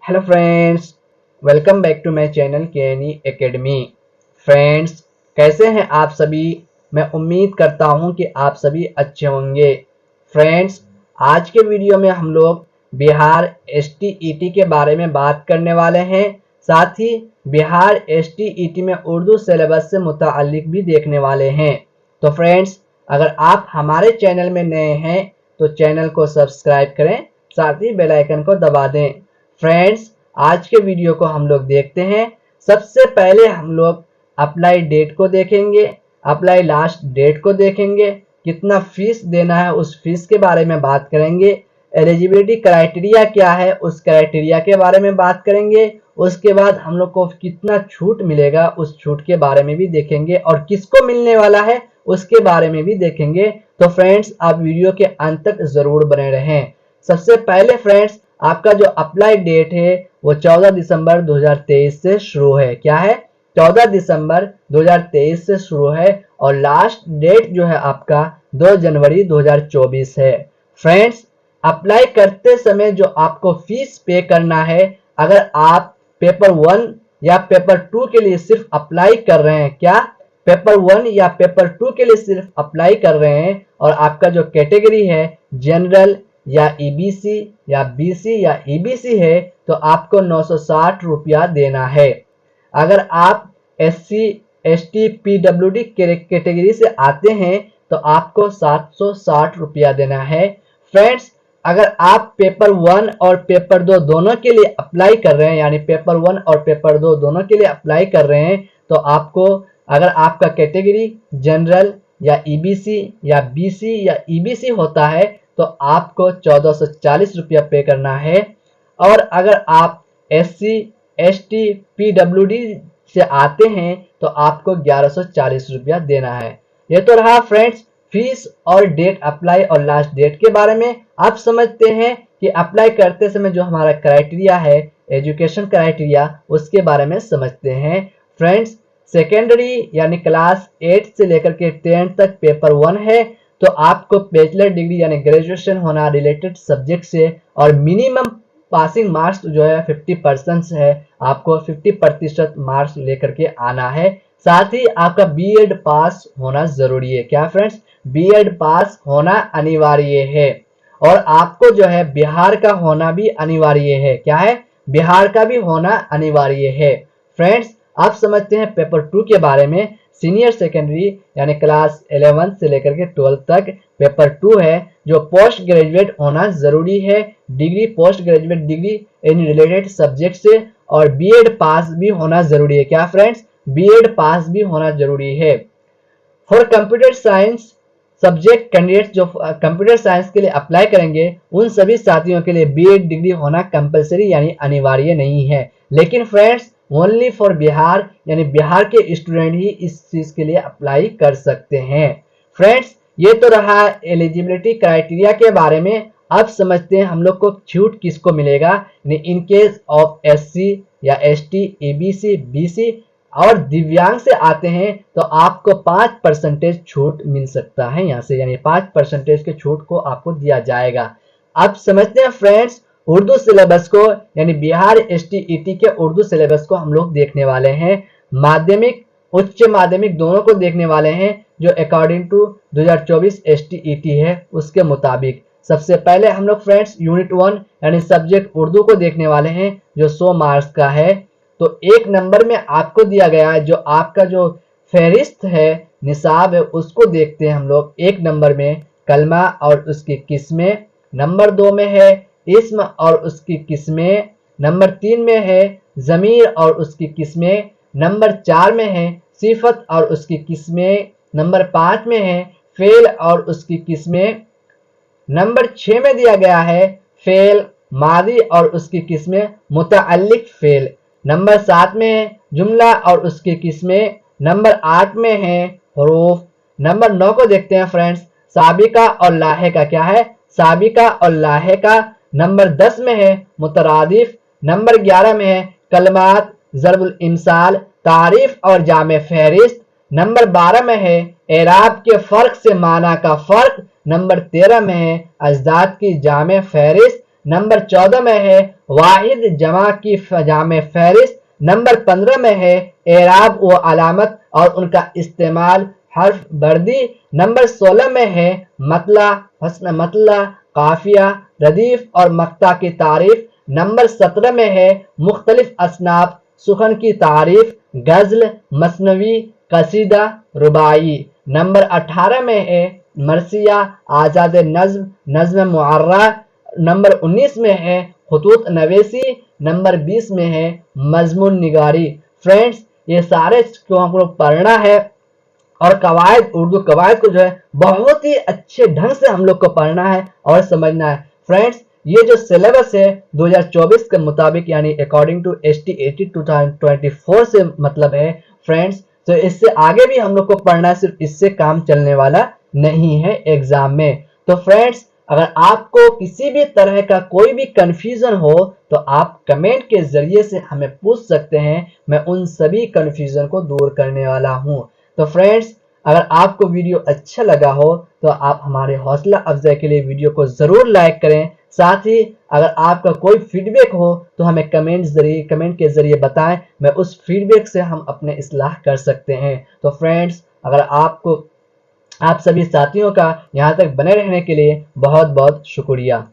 Hello friends, welcome back to my channel KNE academy. Friends, कैसे हैं आप सभी? मैं उम्मीद करता हूं कि आप सभी अच्छे होंगे। फ्रेंड्स, आज के वीडियो में हम लोग बिहार एसटीईटी के बारे में बात करने वाले हैं। साथ ही बिहार एसटीईटी में उर्दू सिलेबस से मुताल्लिक भी देखने वाले हैं। तो फ्रेंड्स, अगर आप हमारे चैनल में नए हैं तो चैनल को सब्सक्राइब करें, साथ ही बेल आइकन को दबा दें। फ्रेंड्स, आज के वीडियो को हम लोग देखते हैं। सबसे पहले हम लोग अप्लाई डेट को देखेंगे, अप्लाई लास्ट डेट को देखेंगे, कितना फीस देना है उस फीस के बारे में बात करेंगे, एलिजिबिलिटी क्राइटेरिया क्या है उस क्राइटेरिया के बारे में बात करेंगे। उसके बाद हम लोग को कितना छूट मिलेगा उस छूट के बारे में भी देखेंगे और किसको मिलने वाला है उसके बारे में भी देखेंगे। तो फ्रेंड्स, आप वीडियो के अंत तक जरूर बने रहें। सबसे पहले फ्रेंड्स, आपका जो अप्लाई डेट है वो 14 दिसंबर 2023 से शुरू है। क्या है? 14 दिसंबर 2023 से शुरू है और लास्ट डेट जो है आपका 2 जनवरी 2024 है। फ्रेंड्स, अप्लाई करते समय जो आपको फीस पे करना है, अगर आप पेपर 1 या पेपर 2 के लिए सिर्फ अप्लाई कर रहे हैं, क्या पेपर 1 या पेपर 2 के लिए सिर्फ अप्लाई कर रहे हैं और आपका जो कैटेगरी है जनरल या ईबीसी या बीसी या ईबीसी है, तो आपको 960 रुपया देना है। अगर आप एससी एसटी पीडब्ल्यूडी कैटेगरी से आते हैं तो आपको 760 रुपया देना है। फ्रेंड्स, अगर आप पेपर 1 और पेपर 2 दोनों के लिए अप्लाई कर रहे हैं, यानी पेपर 1 और पेपर 2 दोनों के लिए अप्लाई कर रहे हैं, तो आपको, अगर आपका कैटेगरी जनरल या ईबीसी या बीसी या ईबीसी होता है तो आपको 1440 रुपया पे करना है। और अगर आप एससी एसटी पीडब्ल्यूडी से आते हैं तो आपको 1140 रुपया देना है। ये तो रहा फ्रेंड्स फीस और डेट अप्लाई और लास्ट डेट के बारे में। आप समझते हैं कि अप्लाई करते समय जो हमारा क्राइटेरिया है, एजुकेशन क्राइटेरिया, उसके बारे में समझते हैं। फ्रेंड्स, सेकेंडरी यानी क्लास 8 से लेकर के 10 तक पेपर 1 है, तो आपको बैचलर डिग्री यानी ग्रेजुएशन होना रिलेटेड सब्जेक्ट से और मिनिमम पासिंग मार्क्स जो है 50% है, आपको 50% मार्क्स लेकर के आना है। साथ ही आपका बीएड पास होना जरूरी है। क्या फ्रेंड्स? बीएड पास होना अनिवार्य है। और आपको जो है बिहार का होना भी अनिवार्य है। क्या है? बिहार का भी होना अनिवार्य है। फ्रेंड्स, आप समझते हैं पेपर 2 के बारे में। सीनियर सेकेंडरी यानी क्लास 11 से लेकर के 12 तक पेपर 2 है, जो पोस्ट ग्रेजुएट होना जरूरी है। Degree, post graduate degree in related subject से, और बीएड पास भी होना जरूरी है। क्या फ्रेंड्स? बीएड पास भी होना जरूरी है। For computer science subject candidate जो कंप्यूटर साइंस के लिए अप्लाई करेंगे, उन सभी साथियों के लिए बीएड डिग्री होना कंपलसरी यानी अनिवार्य नहीं है। लेकिन फ्रेंड्स, ओनली फॉर बिहार यानी बिहार के स्टूडेंट ही इस चीज के लिए अप्लाई कर सकते हैं। फ्रेंड्स, ये तो रहा एलिजिबिलिटी क्राइटेरिया के बारे में। अब समझते हैं हम लोग को छूट किसको मिलेगा। इन केस ऑफ एससी या एसटी, एबीसी, बीसी और दिव्यांग से आते हैं तो आपको 5% छूट मिल सकता है यहाँ से, यानी 5% के छूट को आपको दिया जाएगा। अब समझते हैं फ्रेंड्स उर्दू सिलेबस को, यानी बिहार एसटीईटी के उर्दू सिलेबस को हम लोग देखने वाले हैं। माध्यमिक, उच्च माध्यमिक दोनों को देखने वाले हैं, जो अकॉर्डिंग टू 2024 एसटीईटी है उसके मुताबिक। सबसे पहले हम लोग फ्रेंड्स यूनिट 1 यानी सब्जेक्ट उर्दू को देखने वाले हैं, जो 100 मार्क्स का है। तो 1 नंबर में आपको दिया गया है जो आपका जो फहरिस्त है, निसाब है, उसको देखते हैं हम लोग। 1 नंबर में कलमा और उसकी किस्में, नंबर 2 में है इस्म और उसकी किस्में, नंबर 3 में है ज़मीर और उसकी किस्में, नंबर 4 में है सिफत और उसकी किस्में, नंबर 5 में है फेल और उसकी किस्में, नंबर 6 में दिया गया है फेल, मादी और उसकी किस्में, मुतअल्लिक फेल, नंबर 7 में है जुमला और उसकी किस्में, नंबर 8 में है हरूफ। नंबर 9 को देखते हैं फ्रेंड्स, साबिका और लाहिका। क्या है? साबिका और लाहिका। नंबर 10 में है मुतरादिफ, नंबर 11 में है कलमात, ज़रबुल इमसाल, तारीफ और जामे फहरिस्त, नंबर 12 में है एराब के फ़र्क से माना का फ़र्क, नंबर 13 में है अजदाद की जामे फहरिस्त, नंबर 14 में है वाहिद जमा की जामे फहरिस्त, नंबर 15 में है एराब व अलामत और उनका इस्तेमाल हर्फ बर्दी, नंबर 16 में है मतला, हस्न मतला, काफिया, रदीफ और मक्ता की तारीफ, नंबर 17 में है मुख्तलिफ असनाफ सुखन की तारीफ, गज़ल, मसनवी, कसीदा, रुबाई, नंबर 18 में है मरसिया, आज़ाद नज्म, नज्म मुअर्रा, नंबर 19 में है खुतूत नवेसी, नंबर 20 में है मजमून निगारी। फ्रेंड्स, ये सारे को हम लोग पढ़ना है और कवायद, उर्दू कवायद को जो है बहुत ही अच्छे ढंग से हम लोग को पढ़ना है और समझना है। फ्रेंड्स, ये जो सिलेबस है 2024 के मुताबिक यानी अकॉर्डिंग टू ST80 2024 से मतलब है फ्रेंड्स, तो इससे आगे भी हम लोग को पढ़ना है, सिर्फ इससे काम चलने वाला नहीं है एग्जाम में। तो फ्रेंड्स, अगर आपको किसी भी तरह का कोई भी कंफ्यूजन हो तो आप कमेंट के जरिए से हमें पूछ सकते हैं, मैं उन सभी कंफ्यूजन को दूर करने वाला हूं। तो फ्रेंड्स, अगर आपको वीडियो अच्छा लगा हो तो आप हमारे हौसला अफजाई के लिए वीडियो को ज़रूर लाइक करें। साथ ही अगर आपका कोई फीडबैक हो तो हमें कमेंट के ज़रिए बताएं, मैं उस फीडबैक से हम अपने इस्लाह कर सकते हैं। तो फ्रेंड्स, अगर आप सभी साथियों का यहाँ तक बने रहने के लिए बहुत बहुत शुक्रिया।